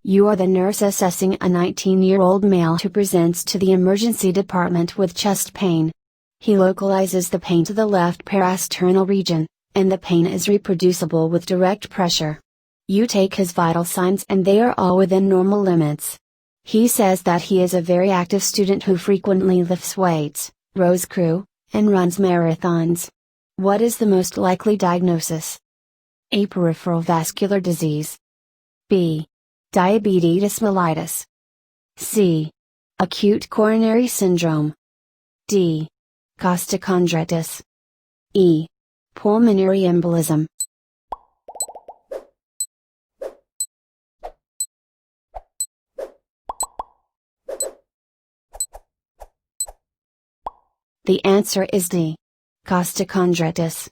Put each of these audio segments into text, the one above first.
You are the nurse assessing a 19-year-old male who presents to the emergency department with chest pain. He localizes the pain to the left parasternal region, and the pain is reproducible with direct pressure. You take his vital signs and they are all within normal limits. He says that he is a very active student who frequently lifts weights, rows crew, and runs marathons. What is the most likely diagnosis? A. Peripheral vascular disease. B. Diabetes mellitus. C. Acute coronary syndrome. D. Costochondritis. E. Pulmonary embolism. The answer is D. Costochondritis.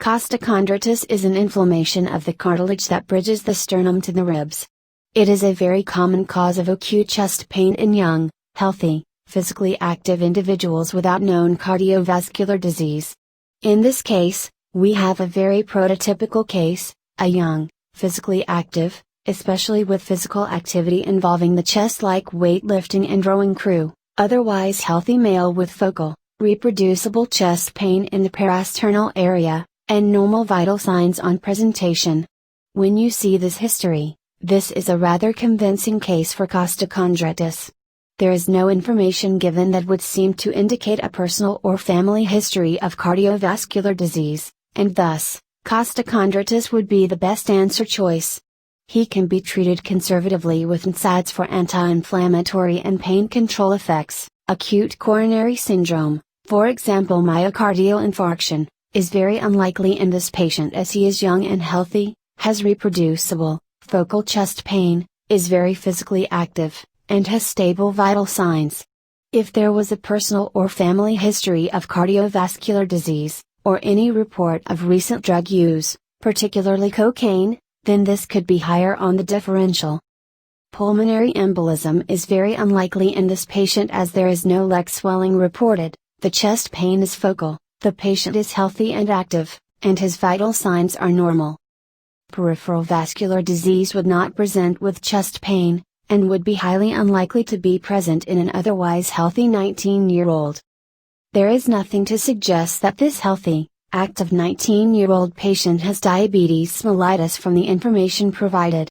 Costochondritis is an inflammation of the cartilage that bridges the sternum to the ribs. It is a very common cause of acute chest pain in young, healthy, physically active individuals without known cardiovascular disease. In this case, we have a very prototypical case, a young, physically active, especially with physical activity involving the chest like weightlifting and rowing crew, otherwise healthy male with focal, reproducible chest pain in the parasternal area, and normal vital signs on presentation. When you see this history, this is a rather convincing case for costochondritis. There is no information given that would seem to indicate a personal or family history of cardiovascular disease, and thus, costochondritis would be the best answer choice. He can be treated conservatively with NSAIDs for anti-inflammatory and pain control effects. Acute coronary syndrome, for example myocardial infarction, is very unlikely in this patient as he is young and healthy, has reproducible, focal chest pain, is very physically active, and has stable vital signs. If there was a personal or family history of cardiovascular disease, or any report of recent drug use, particularly cocaine, then this could be higher on the differential. Pulmonary embolism is very unlikely in this patient as there is no leg swelling reported, the chest pain is focal, the patient is healthy and active, and his vital signs are normal. Peripheral vascular disease would not present with chest pain, and would be highly unlikely to be present in an otherwise healthy 19-year-old. There is nothing to suggest that this healthy, active 19-year-old patient has diabetes mellitus from the information provided.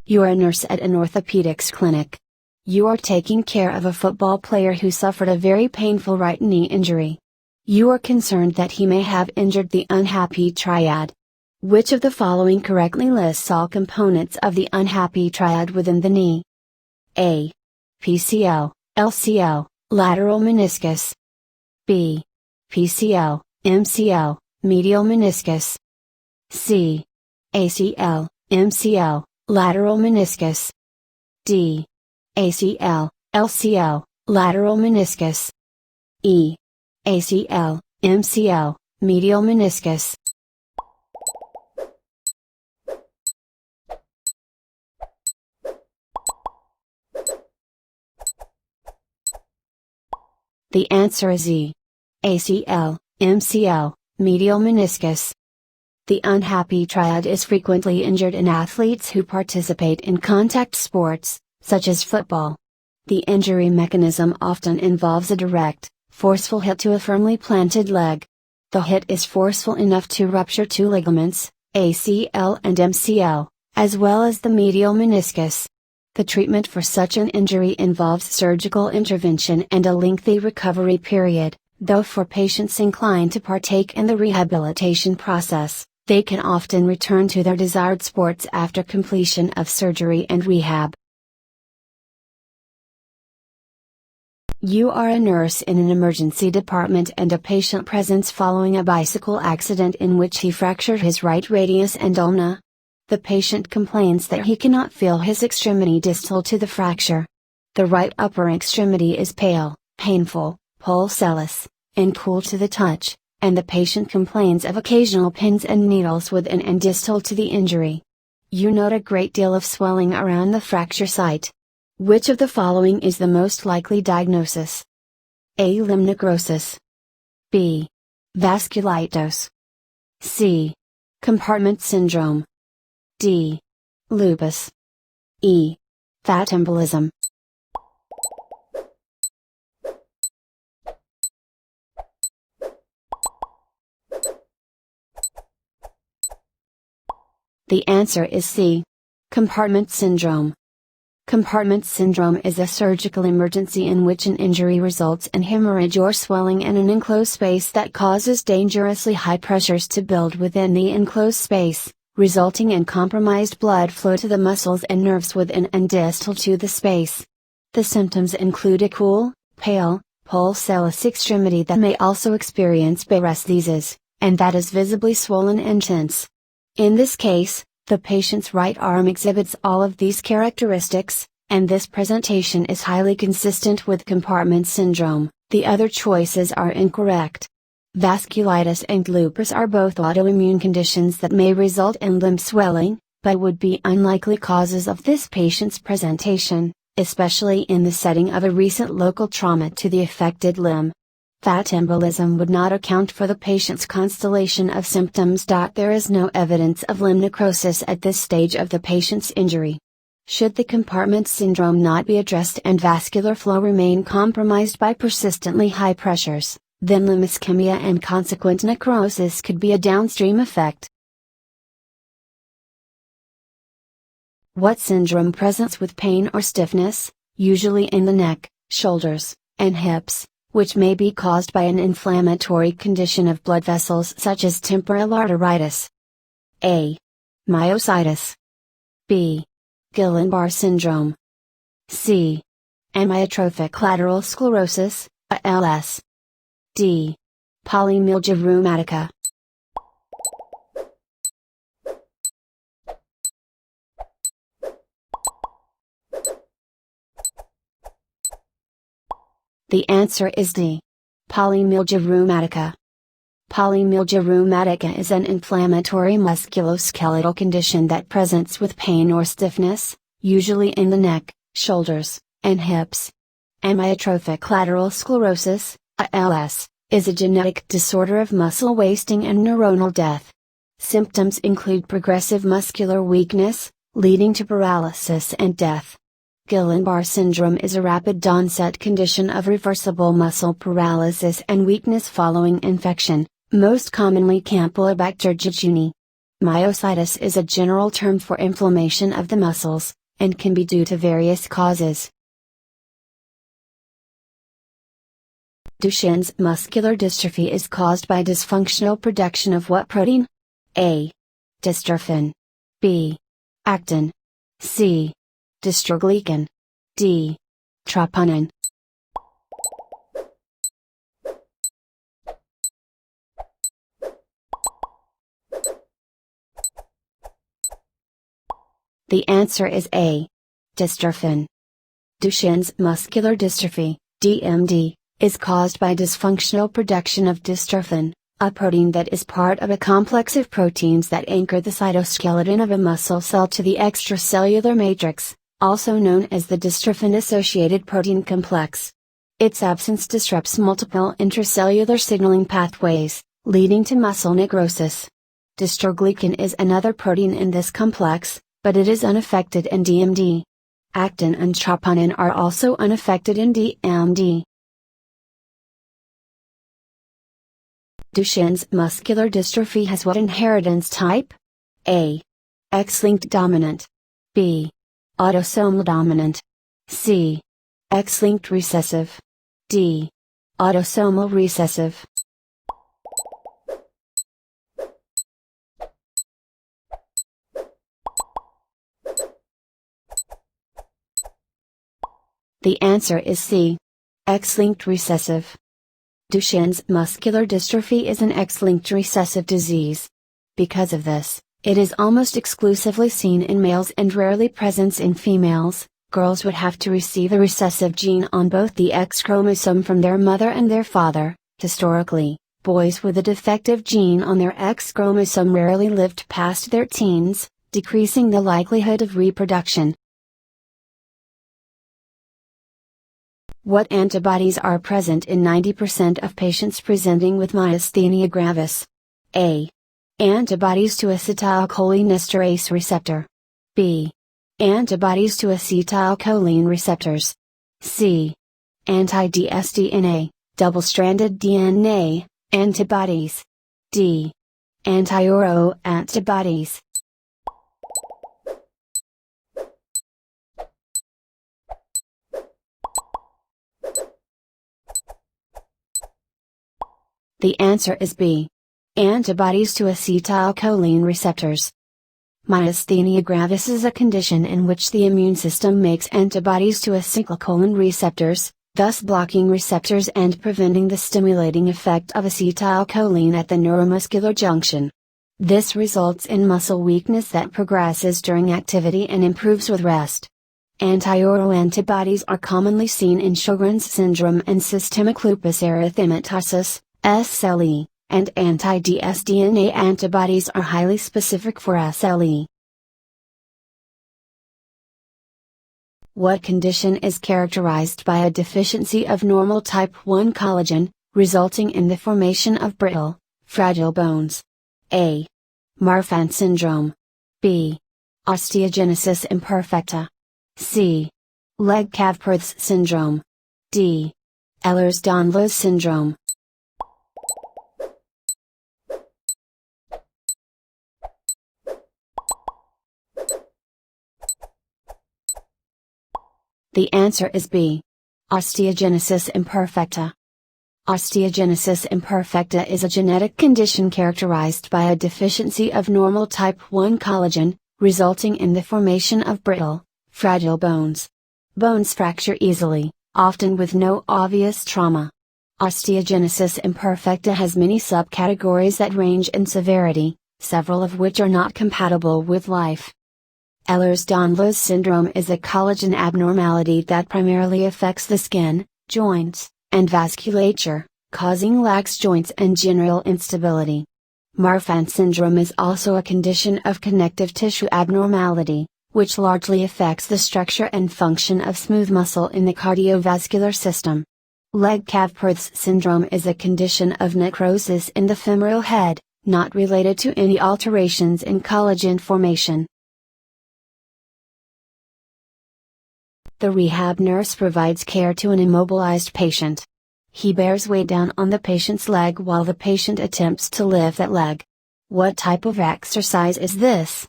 You are a nurse at an orthopedics clinic. You are taking care of a football player who suffered a very painful right knee injury. You are concerned that he may have injured the unhappy triad. Which of the following correctly lists all components of the unhappy triad within the knee? A. PCL, LCL, lateral meniscus. B. PCL, MCL, medial meniscus. C. ACL, MCL, lateral meniscus. D. ACL, LCL, lateral meniscus. E. ACL, MCL, medial meniscus. The answer is E. ACL, MCL, medial meniscus. The unhappy triad is frequently injured in athletes who participate in contact sports, such as football. The injury mechanism often involves a direct, forceful hit to a firmly planted leg. The hit is forceful enough to rupture two ligaments, ACL and MCL, as well as the medial meniscus. The treatment for such an injury involves surgical intervention and a lengthy recovery period, though for patients inclined to partake in the rehabilitation process, they can often return to their desired sports after completion of surgery and rehab. You are a nurse in an emergency department and a patient presents following a bicycle accident in which he fractured his right radius and ulna. The patient complains that he cannot feel his extremity distal to the fracture. The right upper extremity is pale, painful, pulseless, and cool to the touch, and the patient complains of occasional pins and needles within and distal to the injury. You note a great deal of swelling around the fracture site. Which of the following is the most likely diagnosis? A. Limb necrosis. B. Vasculitis. C. Compartment syndrome. D. Lupus. E. Fat embolism. The answer is C. Compartment syndrome. Compartment syndrome is a surgical emergency in which an injury results in hemorrhage or swelling in an enclosed space that causes dangerously high pressures to build within the enclosed space, resulting in compromised blood flow to the muscles and nerves within and distal to the space. The symptoms include a cool, pale, pulseless extremity that may also experience paresthesis, and that is visibly swollen and tense. In this case, the patient's right arm exhibits all of these characteristics, and this presentation is highly consistent with compartment syndrome. The other choices are incorrect. Vasculitis and lupus are both autoimmune conditions that may result in limb swelling, but would be unlikely causes of this patient's presentation, especially in the setting of a recent local trauma to the affected limb. Fat embolism would not account for the patient's constellation of symptoms. There is no evidence of limb necrosis at this stage of the patient's injury. Should the compartment syndrome not be addressed and vascular flow remain compromised by persistently high pressures, then limb ischemia and consequent necrosis could be a downstream effect. What syndrome presents with pain or stiffness, usually in the neck, shoulders, and hips, which may be caused by an inflammatory condition of blood vessels such as temporal arteritis? A. Myositis. B. Guillain-Barré syndrome. C. Amyotrophic lateral sclerosis, ALS. D. Polymyalgia rheumatica. The answer is D. Polymyalgia rheumatica. Polymyalgia rheumatica is an inflammatory musculoskeletal condition that presents with pain or stiffness, usually in the neck, shoulders, and hips. Amyotrophic lateral sclerosis, ALS, is a genetic disorder of muscle wasting and neuronal death. Symptoms include progressive muscular weakness, leading to paralysis and death. Guillain-Barré syndrome is a rapid onset condition of reversible muscle paralysis and weakness following infection, most commonly Campylobacter jejuni. Myositis is a general term for inflammation of the muscles, and can be due to various causes. Duchenne's muscular dystrophy is caused by dysfunctional production of what protein? A. Dystrophin. B. Actin. C. Dystroglycan. D. Troponin. The answer is A. Dystrophin. Duchenne's muscular dystrophy, DMD, is caused by dysfunctional production of dystrophin, a protein that is part of a complex of proteins that anchor the cytoskeleton of a muscle cell to the extracellular matrix, also known as the dystrophin-associated protein complex. Its absence disrupts multiple intracellular signaling pathways, leading to muscle necrosis. Dystroglycan is another protein in this complex, but it is unaffected in DMD. Actin and troponin are also unaffected in DMD. Duchenne's muscular dystrophy has what inheritance type? A. X-linked dominant. B. Autosomal dominant. C. X-linked recessive. D. Autosomal recessive. The answer is C. X-linked recessive. Duchenne's muscular dystrophy is an X-linked recessive disease. Because of this, it is almost exclusively seen in males and rarely present in females. Girls would have to receive a recessive gene on both the X chromosome from their mother and their father. Historically, boys with a defective gene on their X chromosome rarely lived past their teens, decreasing the likelihood of reproduction. What antibodies are present in 90% of patients presenting with myasthenia gravis? A. Antibodies to acetylcholinesterase receptor. B. Antibodies to acetylcholine receptors. C. Anti-dsDNA, double-stranded DNA, antibodies. D. Anti-oro antibodies. The answer is B. Antibodies to acetylcholine receptors. Myasthenia gravis is a condition in which the immune system makes antibodies to acetylcholine receptors, thus blocking receptors and preventing the stimulating effect of acetylcholine at the neuromuscular junction. This results in muscle weakness that progresses during activity and improves with rest. Anti-oro antibodies are commonly seen in Sjogren's syndrome and systemic lupus erythematosus, SLE, and anti-dsDNA antibodies are highly specific for SLE. What condition is characterized by a deficiency of normal type 1 collagen, resulting in the formation of brittle, fragile bones? A. Marfan syndrome. B. Osteogenesis imperfecta. C. Legg-Calvé syndrome. D. Ehlers-Danlos syndrome. The answer is B. Osteogenesis imperfecta. Osteogenesis imperfecta is a genetic condition characterized by a deficiency of normal type 1 collagen, resulting in the formation of brittle, fragile bones. Bones fracture easily, often with no obvious trauma. Osteogenesis imperfecta has many subcategories that range in severity, several of which are not compatible with life. Ehlers-Danlos syndrome is a collagen abnormality that primarily affects the skin, joints, and vasculature, causing lax joints and general instability. Marfan syndrome is also a condition of connective tissue abnormality, which largely affects the structure and function of smooth muscle in the cardiovascular system. Legg-Calvé syndrome is a condition of necrosis in the femoral head, not related to any alterations in collagen formation. The rehab nurse provides care to an immobilized patient. He bears weight down on the patient's leg while the patient attempts to lift that leg. What type of exercise is this?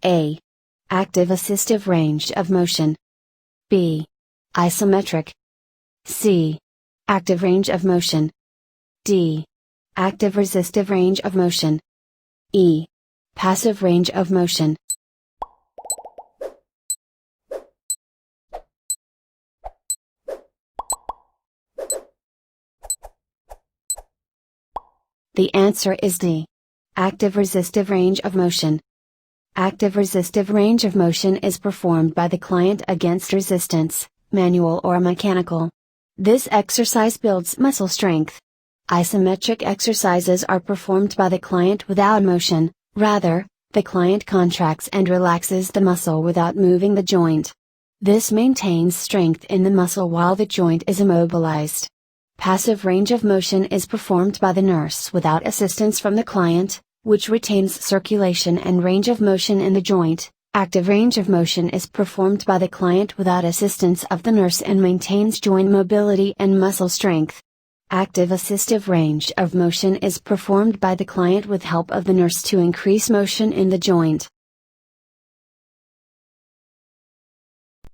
A. Active assistive range of motion. B. Isometric. C. Active range of motion. D. Active resistive range of motion. E. Passive range of motion. The answer is D. Active resistive range of motion. Active resistive range of motion is performed by the client against resistance, manual or mechanical. This exercise builds muscle strength. Isometric exercises are performed by the client without motion, rather, the client contracts and relaxes the muscle without moving the joint. This maintains strength in the muscle while the joint is immobilized. Passive range of motion is performed by the nurse without assistance from the client, which retains circulation and range of motion in the joint. Active range of motion is performed by the client without assistance of the nurse and maintains joint mobility and muscle strength. Active assistive range of motion is performed by the client with help of the nurse to increase motion in the joint.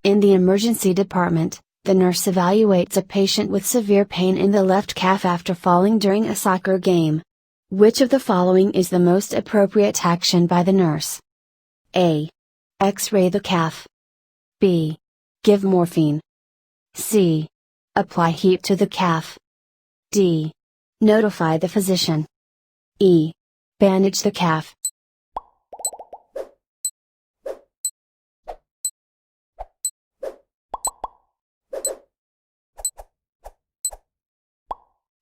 In the emergency department, the nurse evaluates a patient with severe pain in the left calf after falling during a soccer game. Which of the following is the most appropriate action by the nurse? A. X-ray the calf. B. Give morphine. C. Apply heat to the calf. D. Notify the physician. E. Bandage the calf.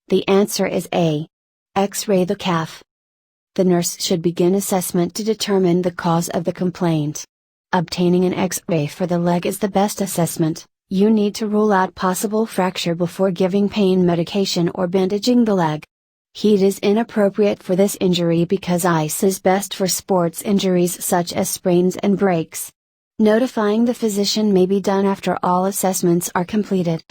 The answer is A. X-ray the calf. The nurse should begin assessment to determine the cause of the complaint. Obtaining an X-ray for the leg is the best assessment. You need to rule out possible fracture before giving pain medication or bandaging the leg. Heat is inappropriate for this injury because ice is best for sports injuries such as sprains and breaks. Notifying the physician may be done after all assessments are completed.